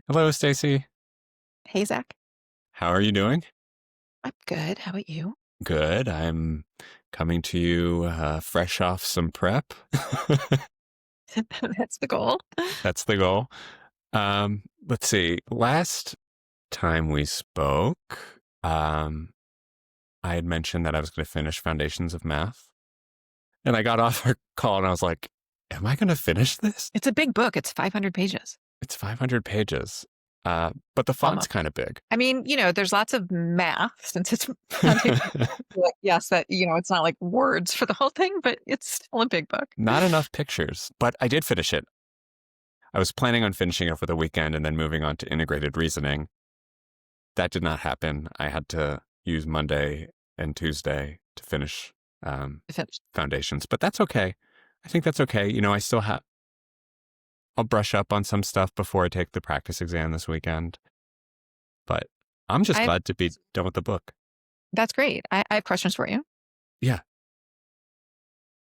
Hello, Stacey. Hey, Zach. How are you doing? I'm good. How about you? Good. I'm coming to you fresh off some prep. That's the goal. That's the goal. Let's see. Last time we spoke, I had mentioned that I was going to finish Foundations of Math. And I got off our call and I was like, am I going to finish this? It's a big book. It's 500 pages. It's 500 pages. But the font's Almost. kind of big. I mean, there's lots of math since it's foundation. Yes, it's not like words for the whole thing, but it's still a big book. Not enough pictures, but I did finish it. I was planning on finishing it for the weekend and then moving on to integrated reasoning. That did not happen. I had to use Monday and Tuesday to finish foundations, but that's okay. I think that's okay. I still I'll brush up on some stuff before I take the practice exam this weekend, but I'm just glad to be done with the book. That's great. I have questions for you. Yeah.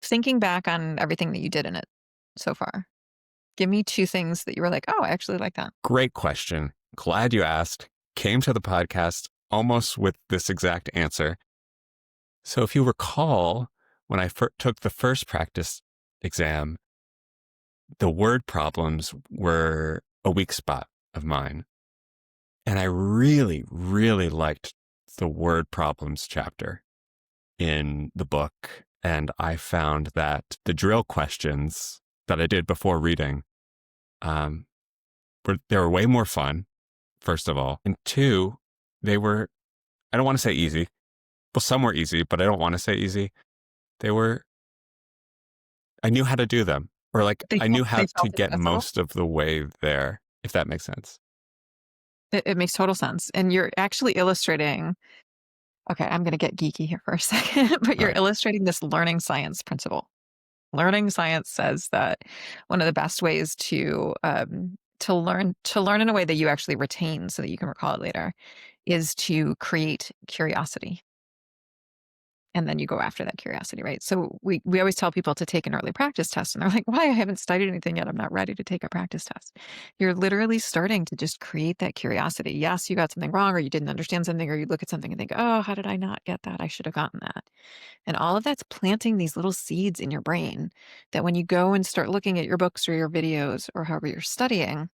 Thinking back on everything that you did in it so far, give me two things that you were like, oh, I actually like that. Great question. Glad you asked. Came to the podcast almost with this exact answer. So if you recall, when I took the first practice exam, the word problems were a weak spot of mine. And I really, really liked the word problems chapter in the book. And I found that the drill questions that I did before reading, they were way more fun, first of all. And two, they were, I don't want to say easy. Well, some were easy, but I don't want to say easy. I knew how to do them, or I knew how to get most of the way there, if that makes sense. It makes total sense. And you're actually illustrating, okay, I'm going to get geeky here for a second, but you're illustrating this learning science principle. Learning science says that one of the best ways to learn in a way that you actually retain so that you can recall it later is to create curiosity. And then you go after that curiosity, right? So we always tell people to take an early practice test, and they're like, why? I haven't studied anything yet. I'm not ready to take a practice test. You're literally starting to just create that curiosity. Yes, you got something wrong, or you didn't understand something, or you look at something and think, oh, how did I not get that? I should have gotten that. And all of that's planting these little seeds in your brain that when you go and start looking at your books or your videos or however you're studying,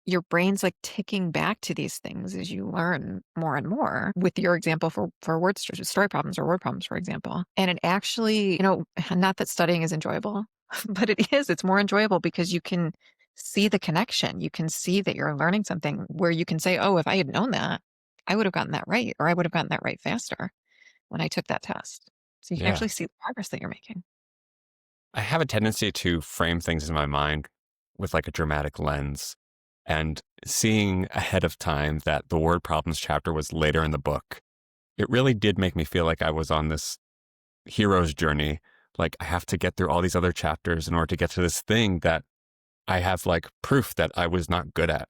your brain's like ticking back to these things as you learn more and more with your example for story problems or word problems, for example. And it actually, not that studying is enjoyable, but it's more enjoyable because you can see the connection. You can see that you're learning something where you can say, oh, if I had known that, I would have gotten that right, or I would have gotten that right faster when I took that test. So you can actually see the progress that you're making. I have a tendency to frame things in my mind with like a dramatic lens. And seeing ahead of time that the word problems chapter was later in the book, it really did make me feel like I was on this hero's journey. Like I have to get through all these other chapters in order to get to this thing that I have like proof that I was not good at.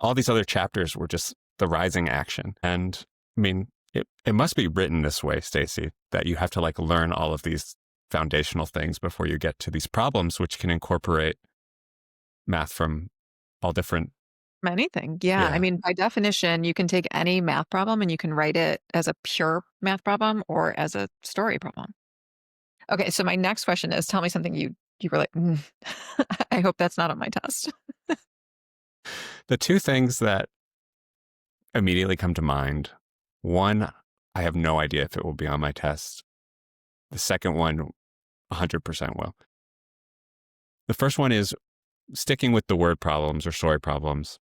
All these other chapters were just the rising action. And I mean, it must be written this way, Stacey, that you have to like learn all of these foundational things before you get to these problems, which can incorporate math from all different. Anything. Yeah. I mean, by definition, you can take any math problem and you can write it as a pure math problem or as a story problem. Okay. So my next question is, tell me something you were like, I hope that's not on my test. The two things that immediately come to mind, one, I have no idea if it will be on my test. The second one, 100% will. The first one is sticking with the word problems or story problems.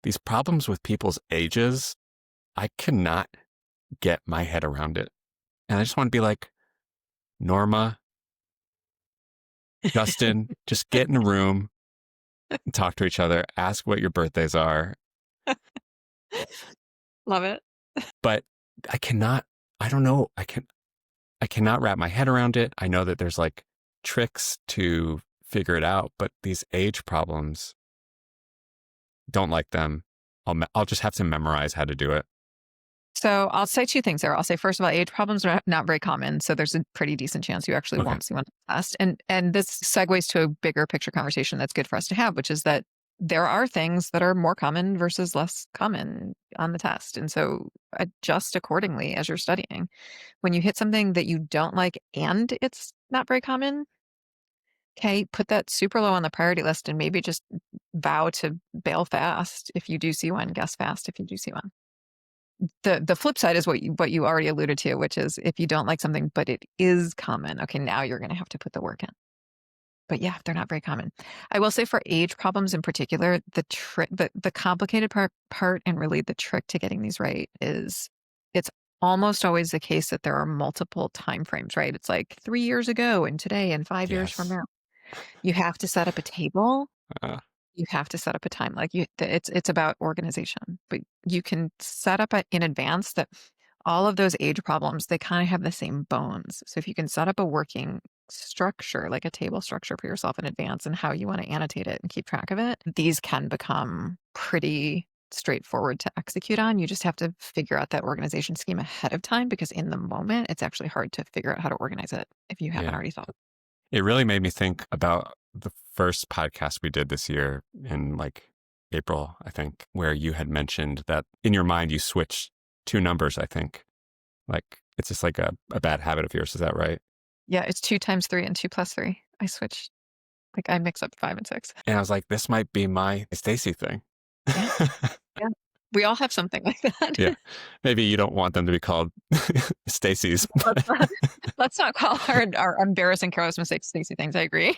These problems with people's ages, I cannot get my head around it. And I just want to be like, Norma, Justin, just get in a room and talk to each other, ask what your birthdays are. Love it. But I cannot wrap my head around it. I know that there's like tricks to figure it out, but these age problems, don't like them. I'll just have to memorize how to do it. So I'll say two things there. I'll say, first of all, age problems are not very common. So there's a pretty decent chance you actually won't see one on the test. And this segues to a bigger picture conversation that's good for us to have, which is that there are things that are more common versus less common on the test. And so adjust accordingly as you're studying. When you hit something that you don't like and it's not very common, okay, put that super low on the priority list and maybe just vow to bail fast if you do see one, guess fast if you do see one. The flip side is what you already alluded to, which is if you don't like something but it is common, okay, now you're going to have to put the work in. But yeah, they're not very common. I will say for age problems in particular, the complicated part and really the trick to getting these right is it's almost always the case that there are multiple time frames, right? It's like 3 years ago and today and 5 years from Yes. now. You have to set up a table. Uh, You have to set up a time. Like it's about organization, but you can set up in advance that all of those age problems, they kind of have the same bones. So if you can set up a working structure, like a table structure for yourself in advance and how you want to annotate it and keep track of it, these can become pretty straightforward to execute on. You just have to figure out that organization scheme ahead of time because in the moment, it's actually hard to figure out how to organize it if you haven't yeah. already thought. It really made me think about the first podcast we did this year in like April, I think, where you had mentioned that in your mind you switched two numbers, I think. Like it's just like a bad habit of yours. Is that right? Yeah, it's 2 times 3 and 2 plus 3. I switch. Like, I mix up 5 and 6. And I was like, this might be my Stacey thing. Yeah, yeah. We all have something like that. Yeah. Maybe you don't want them to be called Stacey's. Let's not let's not call our embarrassing careless mistakes Stacey things, I agree.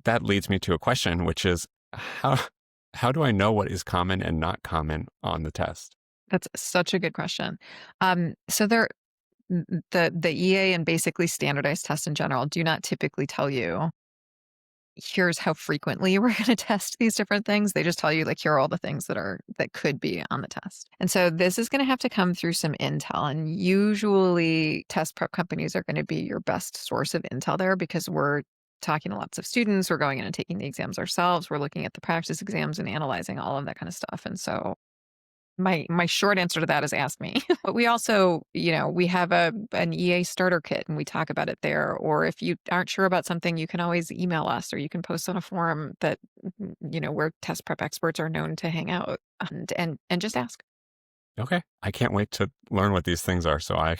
That leads me to a question, which is how do I know what is common and not common on the test? That's such a good question. So the EA and basically standardized tests in general do not typically tell you, "Here's how frequently we're gonna test these different things." They just tell you, like, "Here are all the things that could be on the test." And so this is gonna have to come through some intel, and usually test prep companies are gonna be your best source of intel there because we're talking to lots of students, we're going in and taking the exams ourselves, we're looking at the practice exams and analyzing all of that kind of stuff. And so my short answer to that is ask me. But we also, we have an EA starter kit and we talk about it there. Or if you aren't sure about something, you can always email us or you can post on a forum that, where test prep experts are known to hang out and just ask. Okay. I can't wait to learn what these things are so I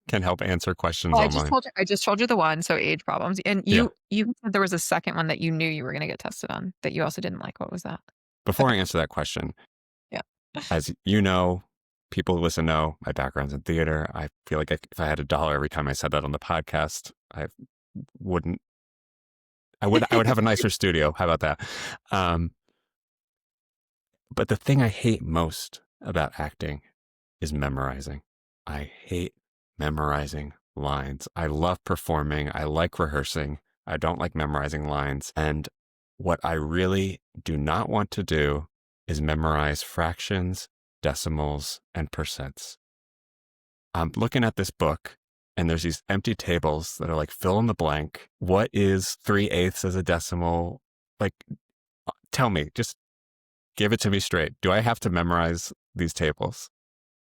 can help answer questions Well, online. I just told you the one, so age problems. And Yeah. you said there was a second one that you knew you were going to get tested on that you also didn't like. What was that? Before Okay. I answer that question, Yeah. as you know, people who listen know my background's in theater. I feel like if I had $1 every time I said that on the podcast, wouldn't, I would have a nicer studio. How about that? But the thing I hate most about acting is memorizing. I hate memorizing lines. I love performing. I like rehearsing. I don't like memorizing lines. And what I really do not want to do is memorize fractions, decimals, and percents. I'm looking at this book and there's these empty tables that are like fill in the blank. What is 3/8 as a decimal? Like, tell me, just give it to me straight. Do I have to memorize these tables?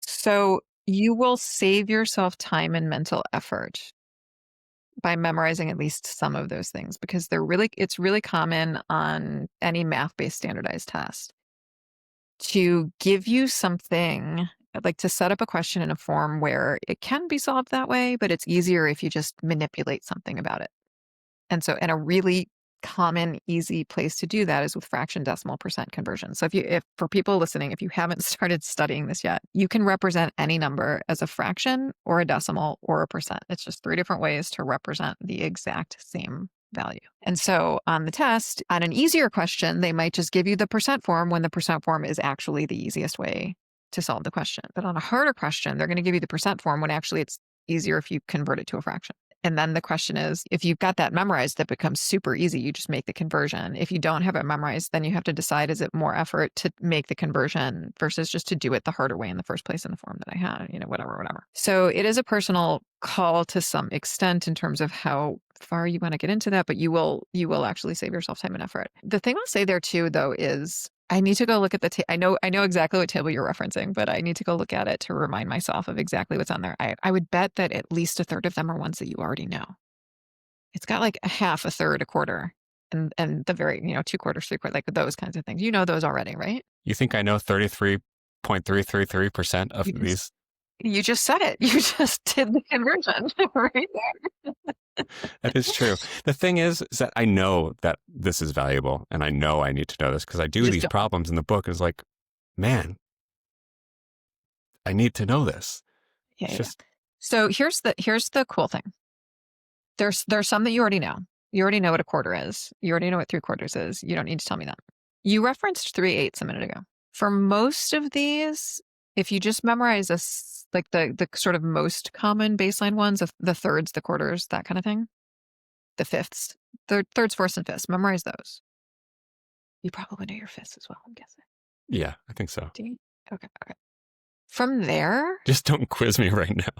So you will save yourself time and mental effort by memorizing at least some of those things because it's really common on any math-based standardized test to give you something like to set up a question in a form where it can be solved that way, but it's easier if you just manipulate something about it. And a really common, easy place to do that is with fraction, decimal, percent conversion. So if for people listening, if you haven't started studying this yet, you can represent any number as a fraction or a decimal or a percent. It's just 3 different ways to represent the exact same value. And so on the test, on an easier question, they might just give you the percent form when the percent form is actually the easiest way to solve the question. But on a harder question, they're going to give you the percent form when actually it's easier if you convert it to a fraction. And then the question is, if you've got that memorized, that becomes super easy. You just make the conversion. If you don't have it memorized, then you have to decide, is it more effort to make the conversion versus just to do it the harder way in the first place in the form that I had, whatever. So it is a personal call to some extent in terms of how far you want to get into that, but you will actually save yourself time and effort. The thing I'll say there too, though, is I need to go look at the I know exactly what table you're referencing, but I need to go look at it to remind myself of exactly what's on there. I would bet that at least a third of them are ones that you already know. It's got like a half, a third, a quarter and the very, 2/4, 3/4, like those kinds of things. You know those already, right? You think I know 33.333% of You just these? you just said it. You just did the conversion right there. That is true. The thing is that I know that this is valuable and I know I need to know this because I You do just these don't. problems in the book. It's like, man, I need to know this. Yeah, It's yeah. just So here's the cool thing. There's some that you already know. You already know what a quarter is. You already know what 3/4 is. You don't need to tell me that. You referenced 3/8 a minute ago. For most of these, if you just memorize like the sort of most common baseline ones, of the thirds, the quarters, that kind of thing, the fifths, thirds, fourths, and fifths, memorize those. You probably know your fifths as well, I'm guessing. yeah, I think so. Do you? Okay, okay. From there, Just don't quiz me right now.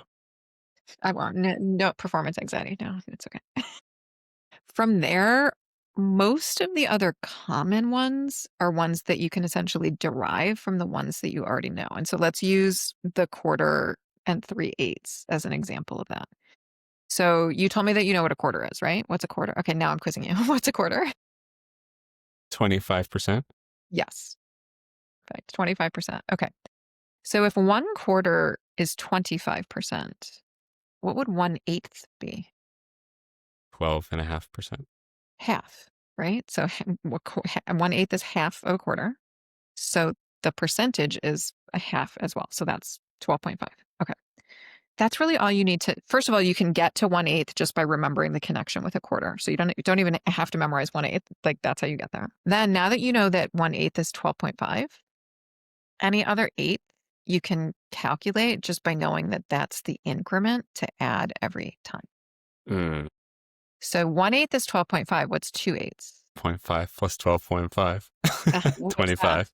I won't. No performance anxiety. No, it's okay. From there, most of the other common ones are ones that you can essentially derive from the ones that you already know. And so let's use the quarter and 3/8 as an example of that. So you told me that you know what a quarter is, right? What's a quarter? Okay, now I'm quizzing you. What's a quarter? 25%? Yes. Perfect. 25%. Okay. So if 1/4 is 25%, what would 1/8 be? 12.5%. Half, right? So 1/8 is half of a quarter. So the percentage is a half as well. So that's 12.5. Okay. That's really all you need to. First of all, you can get to 1/8 just by remembering the connection with a quarter. So you don't even have to memorize 1/8. Like that's how you get there. Then now that you know that 1/8 is 12.5, any other eighth you can calculate just by knowing that that's the increment to add every time. Mm. So 1/8 is 12.5. What's 2/8? 0.5 plus 12.5. What is that? 25.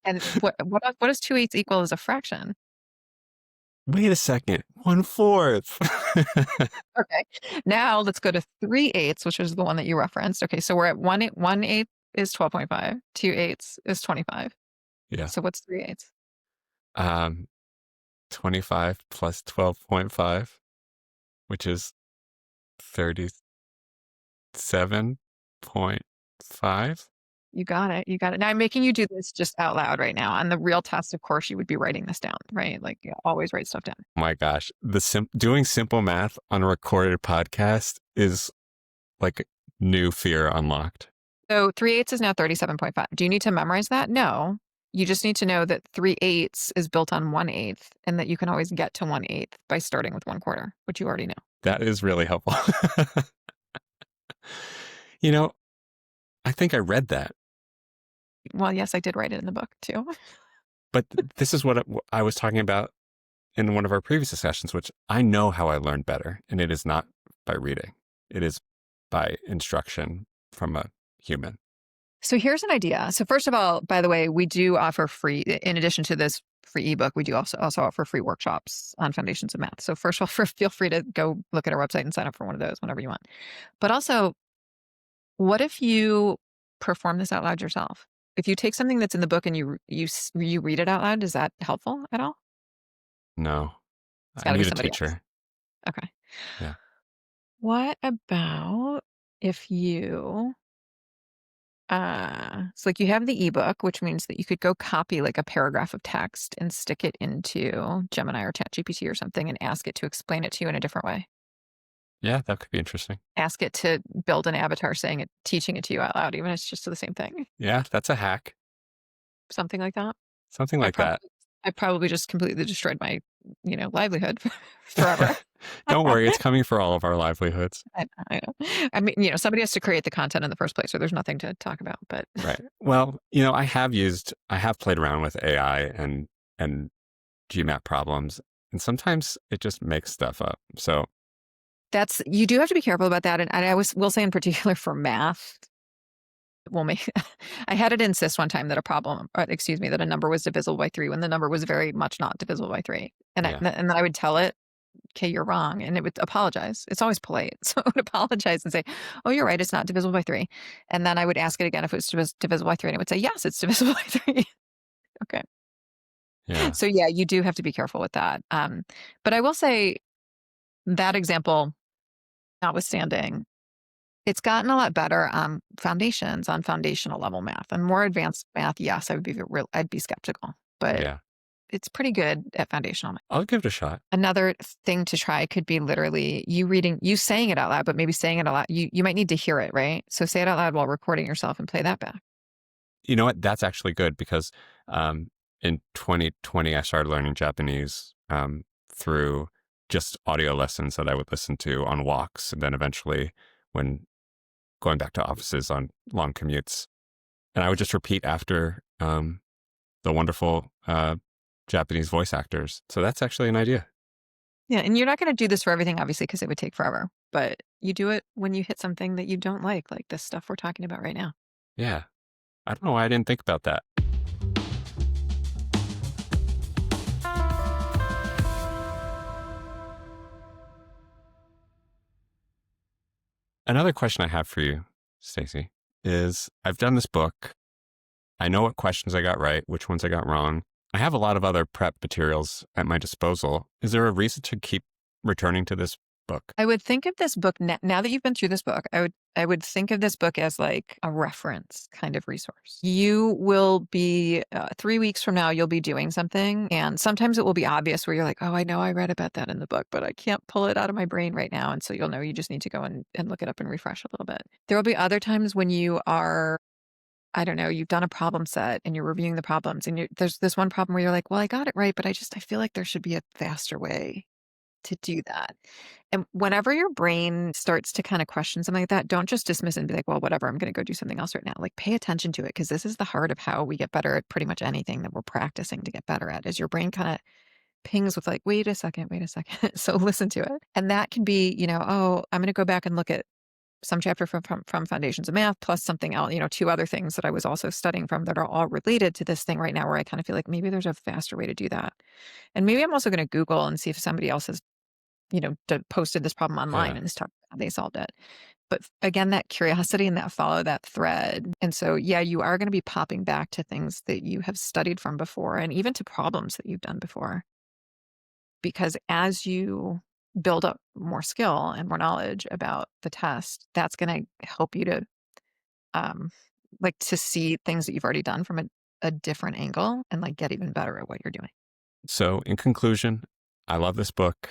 And what does 2/8 equal as a fraction? Wait a second. 1/4. Okay. Now let's go to 3/8, which is the one that you referenced. Okay, so we're at 1/8 is 12.5. 2/8 is 25. Yeah. So what's 3/8? 25 plus 12.5, which is 37.5. You got it. You got it. Now I'm making you do this just out loud right now. On the real test, of course, you would be writing this down, right? Like you always write stuff down. My gosh, doing simple math on a recorded podcast is like new fear unlocked. So 3/8 is now 37.5. Do you need to memorize that? No. You just need to know that 3/8 is built on 1/8 and that you can always get to 1/8 by starting with 1/4, which you already know. That is really helpful. You know, I think I read that, Well, yes, I did write it in the book too. but this is what I was talking about in one of our previous discussions, which I know how I learned better, and it is not by reading. It is by instruction from a human. So here's an idea. So first of all, by the way, we do offer free, in addition to this free ebook, we do also offer free workshops on foundations of math. So first of all, feel free to go look at our website and sign up for one of those whenever you want. But also, what if you perform this out loud yourself? If you take something that's in the book and you read it out loud, is that helpful at all? No, It's I got to be need a somebody else. teacher. Okay. Yeah. What about if you so like you have the ebook, which means that you could go copy like a paragraph of text and stick it into Gemini or ChatGPT or something and ask it to explain it to you in a different way. Yeah, that could be interesting. Ask it to build an avatar saying it, teaching it to you out loud, even if it's just the same thing. Yeah, that's a hack. Something like that. Something I like that. probably I probably just completely destroyed my, livelihood forever. Don't worry, it's coming for all of our livelihoods. I know. I mean, somebody has to create the content in the first place, or there's nothing to talk about. But Right. Well, I have played around with AI and GMAT problems, and sometimes it just makes stuff up. So you do have to be careful about that. And will say in particular for math, I had it insist one time that that a number was divisible by 3 when the number was very much not divisible by 3. And yeah, then I would tell it, okay, you're wrong. And it would apologize. It's always polite. So it would apologize and say, oh, you're right. It's not divisible by 3. And then I would ask it again if it was divisible by 3. And it would say, yes, it's divisible by 3. Okay. yeah, So yeah, you do have to be careful with that. But I will say that example notwithstanding, It's gotten a lot better on foundations, on foundational level math. And more advanced math, yes, I'd be skeptical, but Yeah. it's pretty good at foundational math. I'll give it a shot. Another thing to try could be literally you saying it out loud, but maybe saying it out loud. You might need to hear it, right? So say it out loud while recording yourself and play that back. You know what? That's actually good because in 2020, I started learning Japanese through just audio lessons that I would listen to on walks. And then eventually, when going back to offices on long commutes, and I would just repeat after the wonderful Japanese voice actors. So that's actually an idea. Yeah, and you're not going to do this for everything, obviously, because it would take forever. But you do it when you hit something that you don't like this stuff we're talking about right now. Yeah. I don't know why I didn't think about that. Another question I have for you, Stacey, is I've done this book. I know what questions I got right, which ones I got wrong. I have a lot of other prep materials at my disposal. Is there a reason to keep returning to this book? I would think of this book now that you've been through this book. I would think of this book as like a reference kind of resource. You will be 3 weeks from now, you'll be doing something, and sometimes it will be obvious where you're like, oh, I know I read about that in the book, but I can't pull it out of my brain right now. And so you'll know you just need to go and look it up and refresh a little bit. There will be other times when you are, I don't know, you've done a problem set and you're reviewing the problems, and there's this one problem where you're like, well, I got it right, but I feel like there should be a faster way to do that. And whenever your brain starts to kind of question something like that, don't just dismiss it and be like, well, whatever, I'm going to go do something else right now. Like, pay attention to it, because this is the heart of how we get better at pretty much anything that we're practicing to get better at, is your brain kind of pings with like, wait a second, wait a second. So listen to it. And that can be, oh, I'm going to go back and look at some chapter from Foundations of Math plus something else, two other things that I was also studying from that are all related to this thing right now, where I kind of feel like maybe there's a faster way to do that. And maybe I'm also going to Google and see if somebody else has posted this problem online Yeah. and this talk how they solved it. But again, that curiosity and that follow that thread. And so, yeah, you are going to be popping back to things that you have studied from before, and even to problems that you've done before. Because as you build up more skill and more knowledge about the test, that's going to help you to to see things that you've already done from a different angle and get even better at what you're doing. So, in conclusion, I love this book.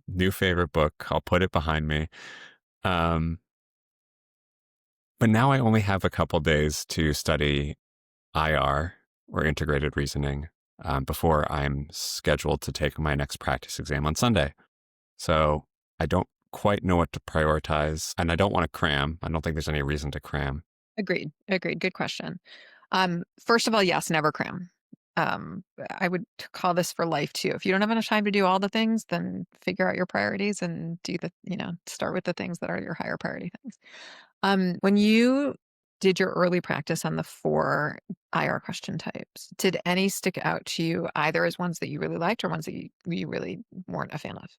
New favorite book. I'll put it behind me. But now I only have a couple days to study IR, or integrated reasoning, before I'm scheduled to take my next practice exam on Sunday. So I don't quite know what to prioritize, and I don't want to cram. I don't think there's any reason to cram. Agreed. Agreed. Good question. First of all, yes, never cram. I would call this for life too. If you don't have enough time to do all the things, then figure out your priorities and start with the things that are your higher priority things. When you did your early practice on the 4 IR question types, did any stick out to you either as ones that you really liked or ones that you really weren't a fan of?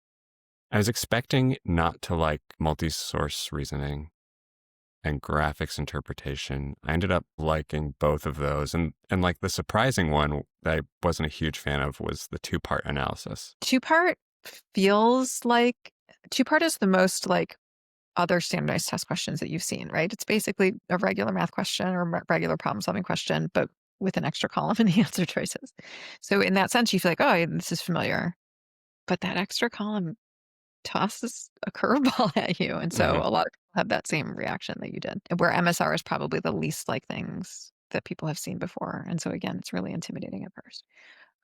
I was expecting not to like multi-source reasoning and graphics interpretation. I ended up liking both of those. And like the surprising one that I wasn't a huge fan of was the 2-part analysis. Two-part feels like two-part is the most like other standardized test questions that you've seen, right? It's basically a regular math question or regular problem solving question, but with an extra column in the answer choices. So in that sense, you feel like, oh, this is familiar. But that extra column tosses a curveball at you. And so Hmm. a lot of people have that same reaction that you did, where MSR is probably the least like things that people have seen before. And so again, it's really intimidating at first.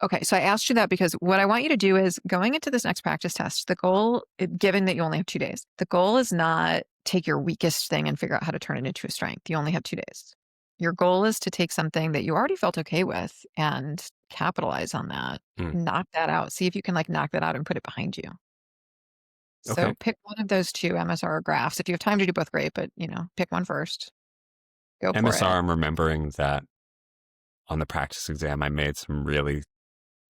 Okay, so I asked you that because what I want you to do is, going into this next practice test, the goal, given that you only have 2 days, the goal is not take your weakest thing and figure out how to turn it into a strength. You only have 2 days. Your goal is to take something that you already felt okay with and capitalize on that, Mm. knock that out, see if you can knock that out and put it behind you. So Okay. pick one of those 2 MSR graphs. If you have time to do both, great, but pick one first. Go for MSR, it. I'm remembering that on the practice exam, I made some really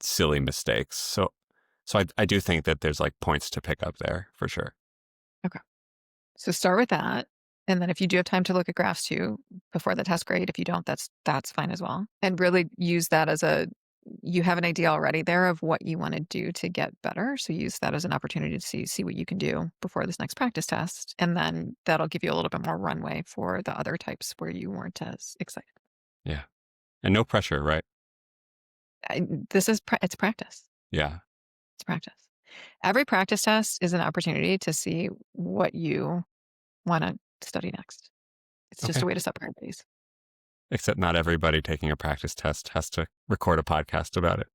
silly mistakes. So I do think that there's like points to pick up there for sure. Okay. So start with that. And then if you do have time to look at graphs too before the test, great. If you don't, that's fine as well. And really use that as you have an idea already there of what you want to do to get better. So use that as an opportunity to see what you can do before this next practice test. And then that'll give you a little bit more runway for the other types where you weren't as excited. Yeah. And no pressure, right? It's practice. Yeah. It's practice. Every practice test is an opportunity to see what you want to study next. It's just Okay. a way to set priorities. Except not everybody taking a practice test has to record a podcast about it.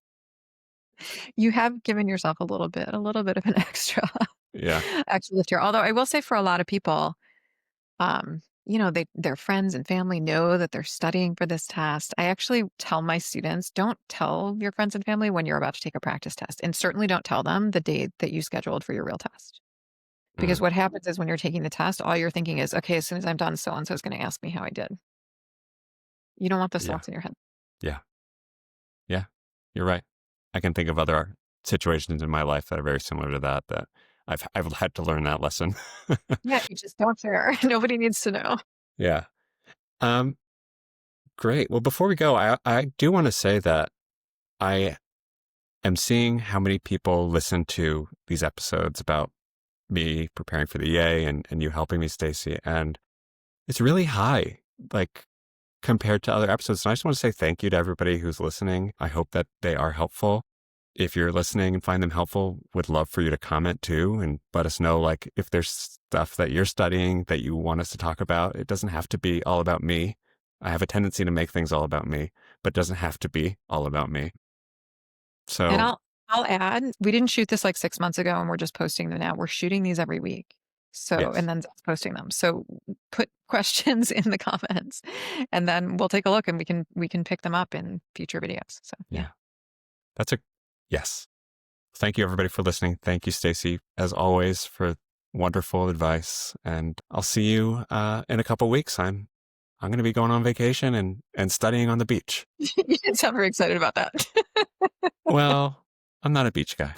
You have given yourself a little bit of an Yeah. extra lift here. Although I will say for a lot of people, their friends and family know that they're studying for this test. I actually tell my students, don't tell your friends and family when you're about to take a practice test. And certainly don't tell them the date that you scheduled for your real test. Because Mm. what happens is when you're taking the test, all you're thinking is, okay, as soon as I'm done, so-and-so is going to ask me how I did. You don't want those Yeah. thoughts in your head. Yeah. Yeah. You're right. I can think of other situations in my life that are very similar to that I've had to learn that lesson. Yeah, you just don't share. Nobody needs to know. Yeah. Um, Great. Well, before we go, I do want to say that I am seeing how many people listen to these episodes about me preparing for the EA and you helping me, Stacey. And it's really high, like compared to other episodes. And I just want to say thank you to everybody who's listening. I hope that they are helpful. If you're listening and find them helpful, would love for you to comment too and let us know, like, if there's stuff that you're studying that you want us to talk about. It doesn't have to be all about me. I have a tendency to make things all about me, but it doesn't have to be all about me. And So I'll add, we didn't shoot this like 6 months ago and we're just posting them now. We're shooting these every week. So, and yes, then posting them. So put questions in the comments and then we'll take a look and we can pick them up in future videos. So yeah. that's a yes. Thank you everybody for listening. Thank you, Stacey, as always, for wonderful advice. And I'll see you in a couple weeks. I'm going to be going on vacation and studying on the beach. You didn't sound very excited about that. Well, I'm not a beach guy.